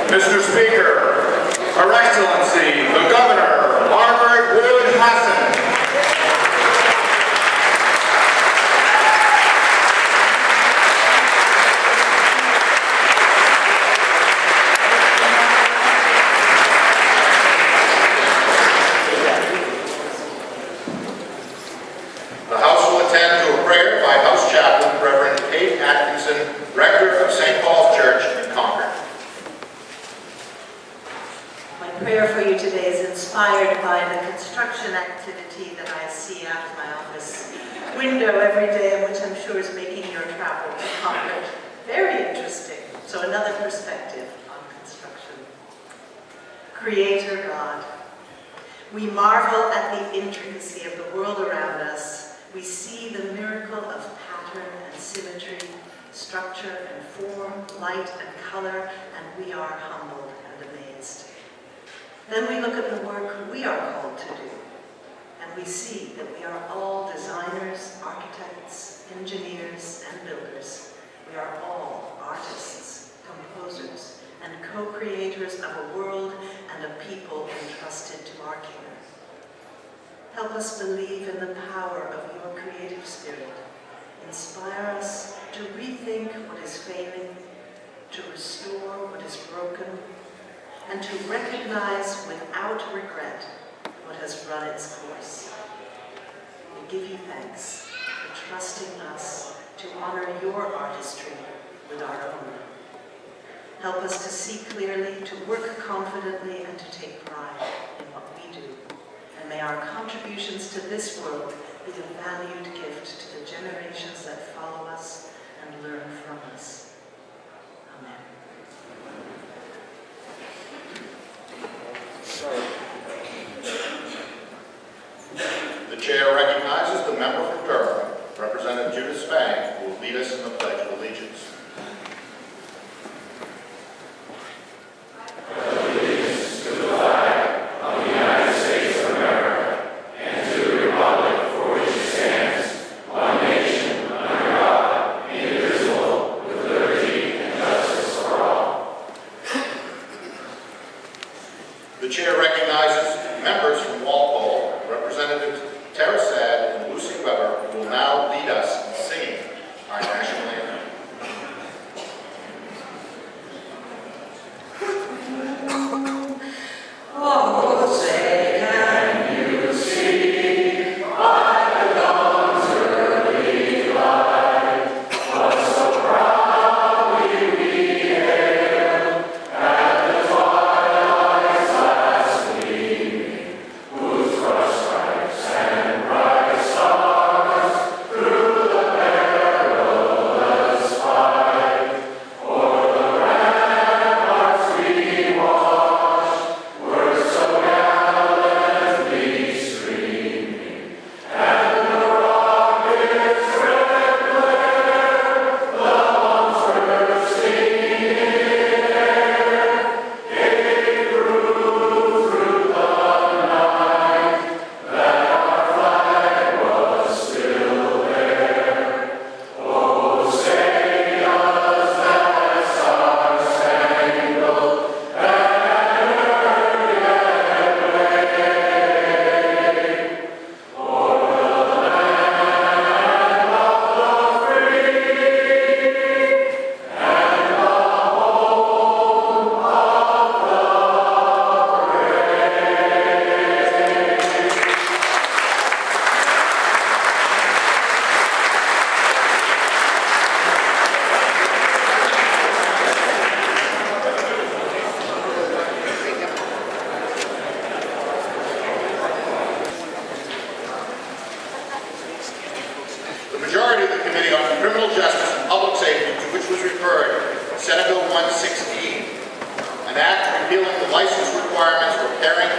Mr. Speaker, Her Excellency, the Governor, Wynne Hassan. The House will attend to a prayer by House Chaplain Reverend Kate Atkinson, Rector of St. Paul's Church in Concord. My prayer for you today is inspired by the construction activity that I see out of my office window every day, and which I'm sure is making your travel to Concord very interesting. So another perspective on construction. Creator God, we marvel at the intricacy of the world around us. We see the miracle of pattern and symmetry, structure and form, light and color, and we are humbled and amazed. Then we look at the work we are called to do, and we see that we are all designers, architects, engineers, and builders. We are all artists, composers, and co-creators of a world and a people entrusted to our care. Help us believe in the power of your creative spirit. Inspire us to rethink what is failing, to restore what is broken, and to recognize without regret what has run its course. We give you thanks for trusting us to honor your artistry with our own. Help us to see clearly, to work confidently, and to take pride in what we do. And may our contributions to this world be a valued gift to the generations that follow us and learn from us. Amen. The chair recognizes the member from Durham, Representative Judith Spang, who will lead us in the Pledge of Allegiance. The chair recognizes members from Walpole, Representatives Tara Sad and Lucy Weber, who will now lead us in singing our national anthem. Oh, say can you see by the dawn's early light what so proudly we hailed at the twilight's last gleaming, whose cross stripes and bright stars through the perilous fight o'er the ramparts we watched were so gallantly streaming, and the rocket's red glare, the bombs bursting in air, gave proof through the night that our flag was still there. Oh, say does that star-spangled banner yet wave o'er the land of the free and the home of the brave? The majority of the Committee on Criminal Justice and Public Safety, to which was referred Senate Bill 116, an act repealing the license requirements for carrying a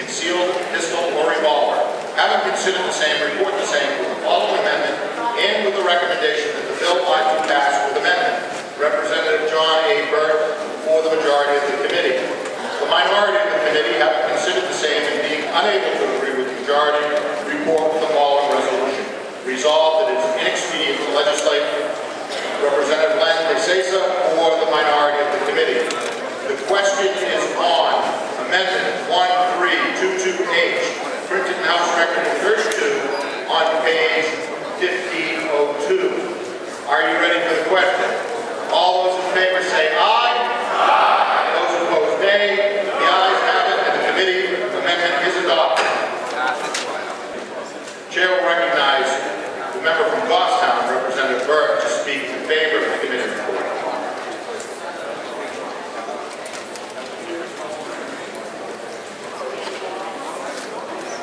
concealed pistol or revolver, having considered the same, report the same with the following amendment and with the recommendation that the bill might be passed with amendment. Representative John A. Burt for the majority of the committee. The minority of the committee, having considered the same and being unable to agree with the majority, report the following resolution. Resolved that it is inexpedient to legislate Representative Len DeSesa for the minority of the committee. The question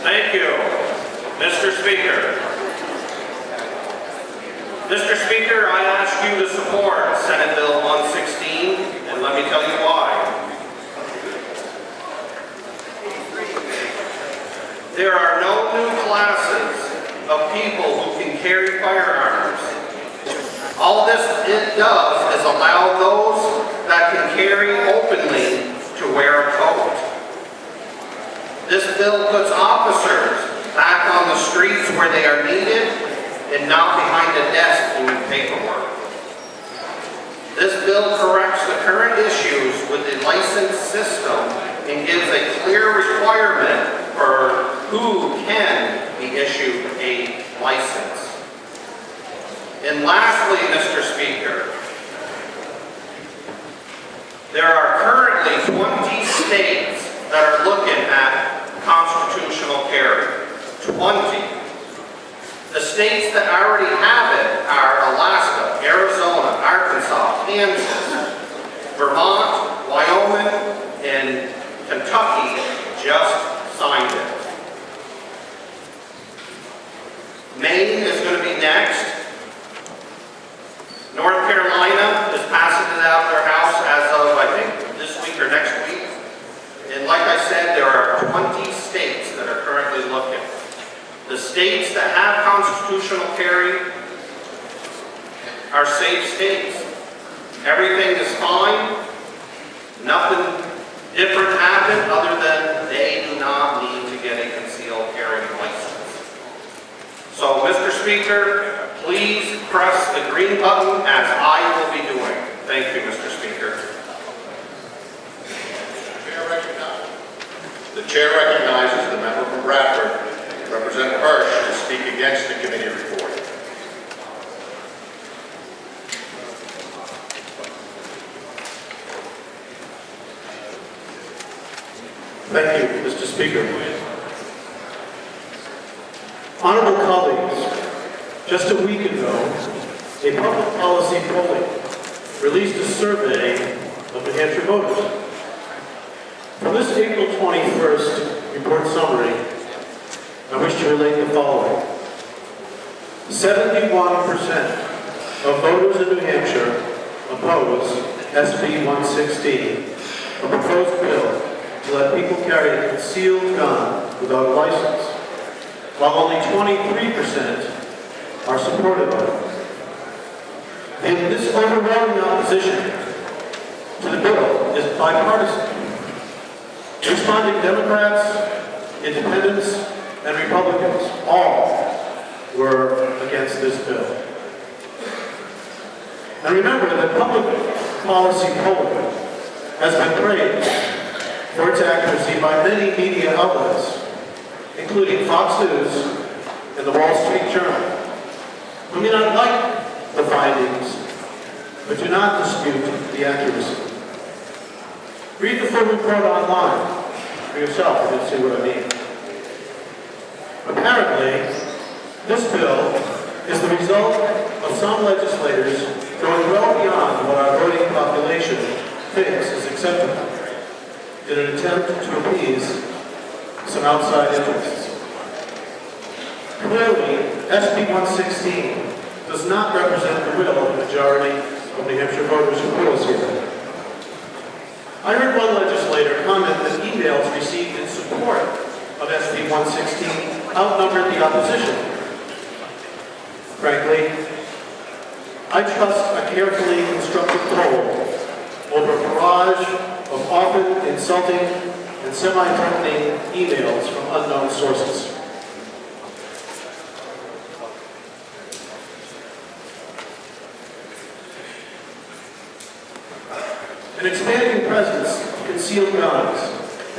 Thank you. Mr. Speaker. Mr. Speaker, I ask you to support Senate Bill 116, and let me tell you why. There are no new classes of people who can carry firearms. All this it does is allow those that can carry openly to wear a coat. This bill puts officers back on the streets where they are needed and not behind a desk doing paperwork. This bill corrects the current issues with the license system and gives a clear requirement for who can be issued a license. And lastly, Mr. Speaker, there are currently 20 states that are looking at constitutional carry. 20. The states that already have it are Alaska, Arizona, Arkansas, Kansas, Vermont, Wyoming, and Kentucky just signed it. Maine is going to be next. North Carolina is passing it out of their house as of, I think, this week or next week. And like I said, there are 20 states that are currently looking. The states that have constitutional carry are safe states. Everything is fine. Nothing different happened other than they do not need to get a concealed carry license. So, Mr. Speaker, please press the green button as I will be doing. Thank you, Mr. Speaker. The chair recognizes the member from Bradford, Representative Hirsch, to speak against the committee report. Thank you, Mr. Speaker. Honorable colleagues, just a week ago, a public policy polling released a survey of New Hampshire voters. From this April 21st report summary, I wish to relate the following. 71% of voters in New Hampshire oppose SB116, a proposed bill to let people carry a concealed gun without a license, while only 23% are supportive of it. And this overwhelming opposition to the bill is bipartisan. Responding Democrats, Independents, and Republicans all were against this bill. And remember that public policy polling has been praised for its accuracy by many media outlets, including Fox News and the Wall Street Journal, who may not like the findings, but do not dispute the accuracy. Read the full report online for yourself and you'll see what I mean. Apparently, this bill is the result of some legislators going well beyond what our voting population thinks is acceptable in an attempt to appease some outside interests. Clearly, SB 116 does not represent the will of the majority of New Hampshire voters who put us here. I heard one legislator comment that emails received in support of SB 116 outnumbered the opposition. Frankly, I trust a carefully constructed poll over a barrage of often insulting and semi-threatening emails from unknown sources. An expanding presence of concealed guns,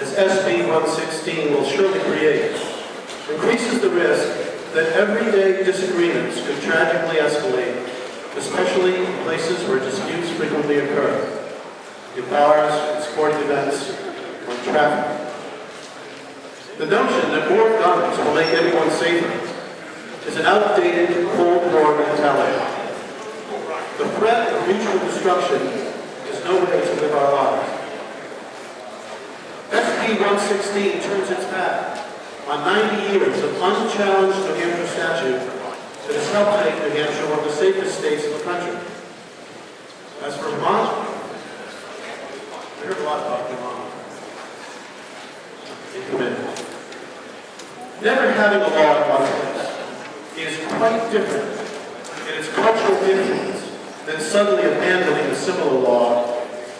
as SB 116 will surely create, increases the risk that everyday disagreements could tragically escalate, especially in places where disputes frequently occur, in bars, in sporting events, or in traffic. The notion that more guns will make everyone safer is an outdated Cold War mentality. The threat of mutual destruction is no way to live our lives. SB 116 turns its back on 90 years of unchallenged New Hampshire statute that has helped make New Hampshire one of the safest states in the country. As for Vermont, we heard a lot about Vermont in committee. Never having a law in one place is quite different in its cultural influence than suddenly abandoning a similar law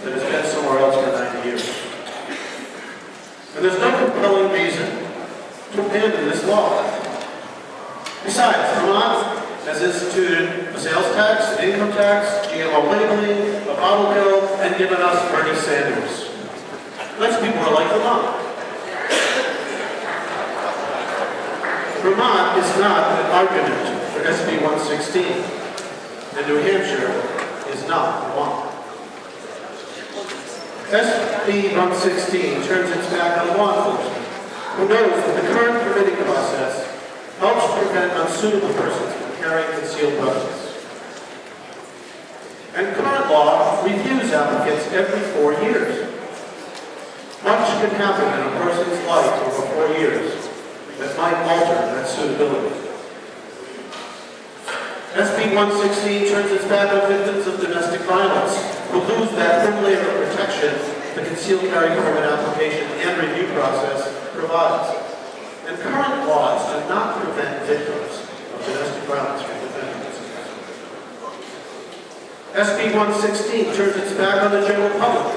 that has been somewhere else for 90 years. And there's no compelling reason to abandon this law. Besides, Vermont has instituted a sales tax, an income tax, GMO labeling, a bottle bill, and given us Bernie Sanders. Let's be more like Vermont. Vermont is not an argument for SB 116, and New Hampshire is not Vermont. SB 116 turns its back on law enforcement, who knows that the current permitting process helps prevent unsuitable persons from carrying concealed weapons. And current law reviews applicants every 4 years. Much can happen in a person's life over 4 years that might alter that suitability. SB 116 turns its back on victims of domestic violence who lose that thin layer of protection the concealed carry permit application and review process provides. And current laws do not prevent victims of domestic violence from defending themselves. SB 116 turns its back on the general public,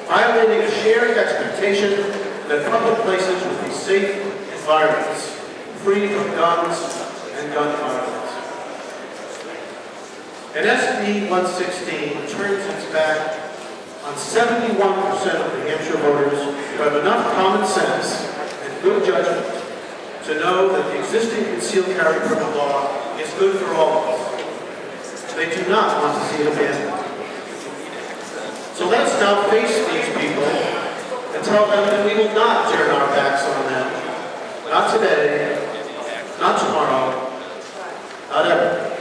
violating a shared expectation that public places will be safe environments, free from guns and gun violence. And SB 116 turns its back on 71% of New Hampshire voters who have enough common sense and good judgment to know that the existing concealed carry permit law is good for all of us. They do not want to see it abandoned. So let's now face these people and tell them that we will not turn our backs on them. Not today, not tomorrow, not ever.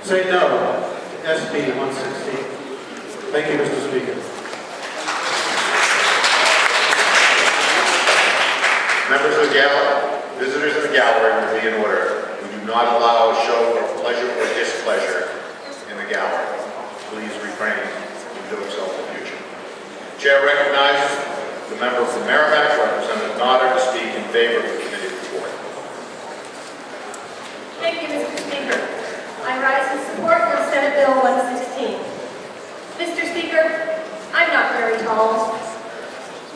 Say no to SB 116. Thank you, Mr. Speaker. Members of the gallery, visitors in the gallery will be in order. We do not allow a show of pleasure or displeasure in the gallery. Please refrain from doing so in the future. The Chair recognizes the member from Merrimack, Representative Nodder, to speak in favor of the committee report. Thank you, Mr. Speaker. I rise in support of Senate Bill 116. Mr. Speaker, I'm not very tall.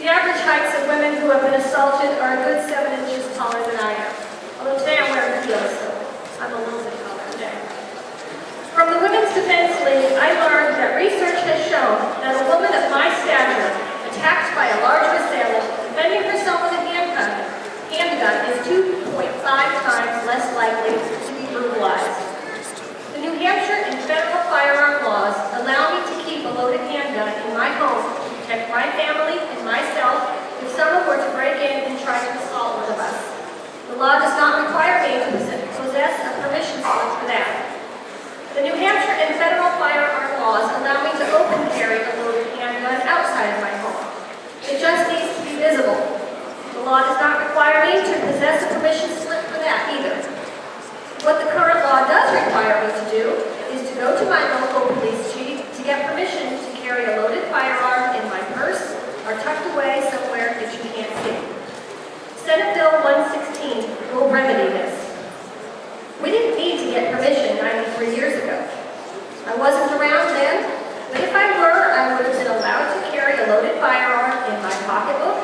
The average heights of women who have been assaulted are a good 7 inches taller than I am. Although today I'm wearing heels, so I'm a little bit taller today. From the Women's Defense League, I learned that research has shown that a woman of my stature, attacked by a larger assailant, defending herself with a handgun is 2.5 times less likely to be brutalized. The New Hampshire and federal firearm laws allow me to keep a loaded handgun in my home to protect my family and myself if someone were to break in and try to assault one of us. The law does not require me to possess a permission slip for that. The New Hampshire and federal firearm laws allow me to open carry a loaded handgun outside of my home. It just needs to be visible. The law does not require me to possess a permission slip for that either. What the current law does require me to do is to go to my local police chief to get permission to carry a loaded firearm in my purse or tucked away somewhere that you can't see. Senate Bill 116 will remedy this. We didn't need to get permission 93 years ago. I wasn't around then, but if I were, I would have been allowed to carry a loaded firearm in my pocketbook,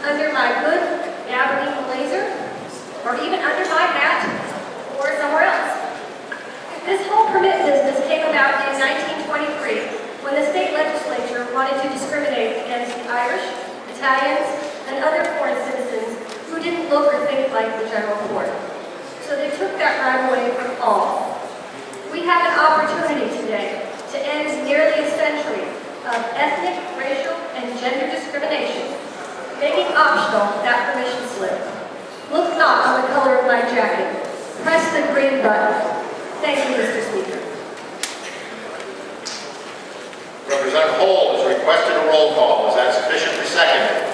under my good Aberdeen blazer, or even under my hat, or somewhere else. This whole permit business came about in 1923 when the state legislature wanted to discriminate against the Irish, Italians, and other foreign citizens who didn't look or think like the general court. So they took that right away from all. We have an opportunity today to end nearly a century of ethnic, racial, and gender discrimination, making optional that permission slip. Look not on the color of my jacket. Press the green button. Thank you, Mr. Speaker. Representative Holt has requested a roll call. Is that sufficiently seconded?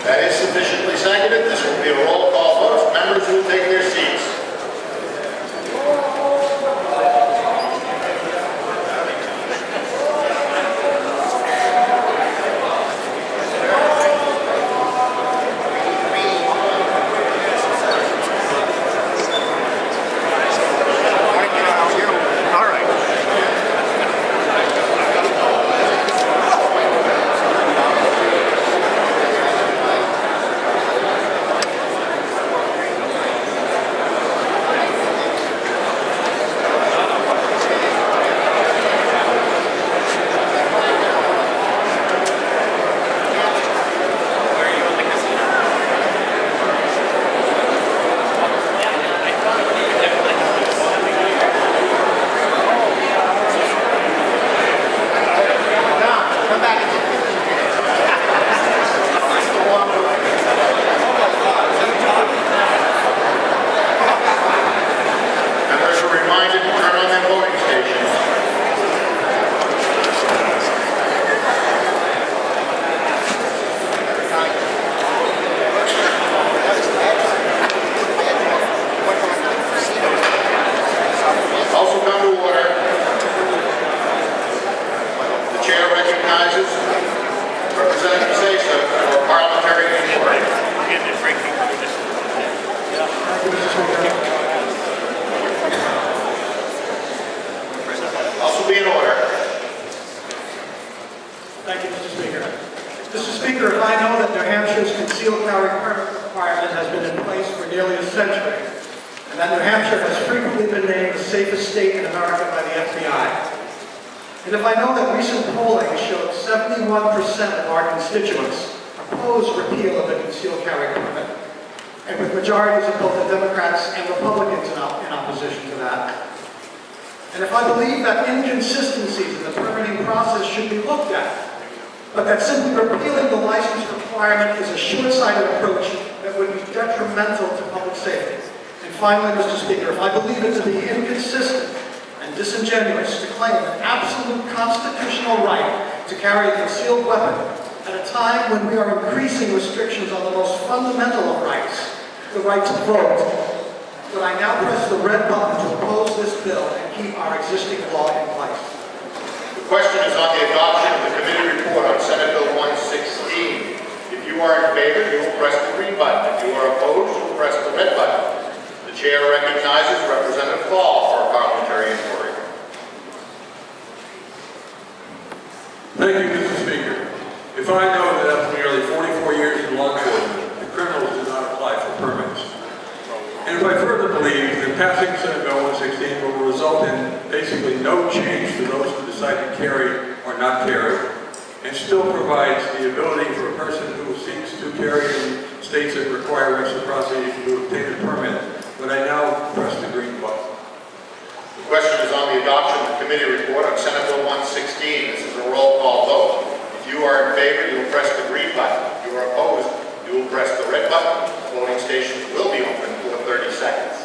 That is sufficiently seconded. This will be a roll call vote. Members will take their seats. Finally, Mr. Speaker, if I believe it to be inconsistent and disingenuous to claim an absolute constitutional right to carry a concealed weapon at a time when we are increasing restrictions on the most fundamental of rights, the right to vote, would I now press the red button to oppose this bill and keep our existing law in place? The question is on the adoption of the committee report on Senate Bill 116. If you are in favor, you will press the green button. If you are opposed, you will press the red button. The chair recognizes Representative Fall for a parliamentary inquiry. Thank you, Mr. Speaker. If I know that after nearly 44 years in law enforcement, the criminals do not apply for permits, and if I further believe that passing Senate Bill 116 will result in basically no change to those who decide to carry or not carry, and still provides the ability for a person who seeks to carry in states that require reciprocity to obtain a permit, but I now press the green button. The question is on the adoption of the committee report on Senate Bill 116. This is a roll call vote. If you are in favor, you will press the green button. If you are opposed, you will press the red button. Voting stations will be open for 30 seconds.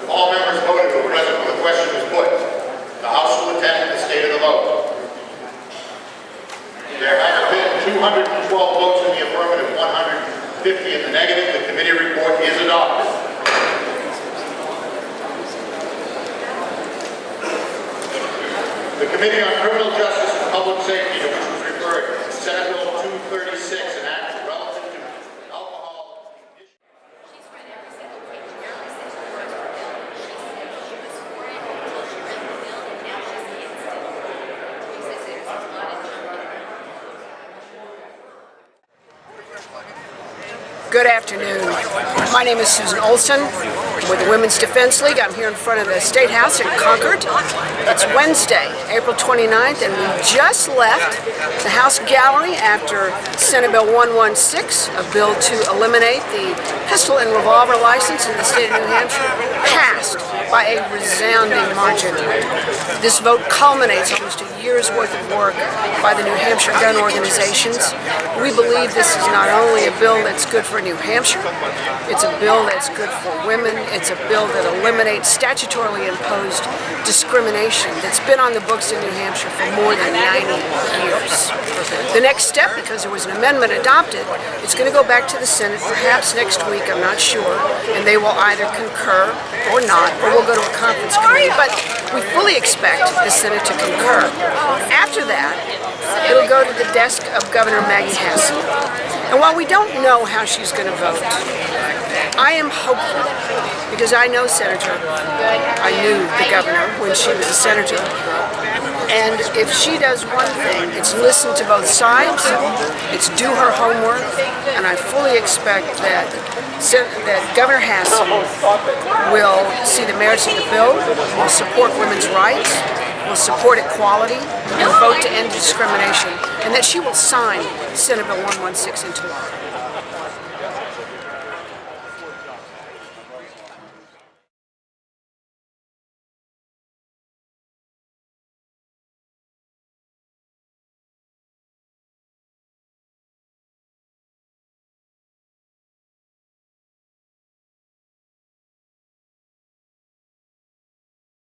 All members voted who were present when the question was put. The House will attend to the state of the vote. There have been 212 votes in the affirmative, 150 in the negative. The committee report is adopted. The Committee on Criminal Justice and Public Safety, to which was referred, Senate Bill 236, an act relative to alcohol. Good afternoon. My name is Susan Olson. I'm with the Women's Defense League. I'm here in front of the State House in Concord. It's Wednesday, April 29th, and we just left the House gallery after Senate Bill 116, a bill to eliminate the pistol and revolver license in the state of New Hampshire, passed by a resounding margin. This vote culminates almost a year's worth of work by the New Hampshire gun organizations. We believe this is not only a bill that's good for New Hampshire, it's a bill that's good for women, it's a bill that eliminates statutorily imposed discrimination that's been on the books in New Hampshire for more than 90 years. The next step, because there was an amendment adopted, it's going to go back to the Senate perhaps next week, I'm not sure, and they will either concur or not, or we'll go to a conference committee, but we fully expect the Senate to concur. After that, it'll go to the desk of Governor Hassan. And while we don't know how she's going to vote, I am hopeful, because I know Senator, I knew the governor when she was a senator, and if she does one thing, it's listen to both sides, it's do her homework, and I fully expect that Governor Hassan will see the merits of the bill, will support women's rights, will support equality, and vote to end discrimination, and that she will sign Senate Bill 116 into law.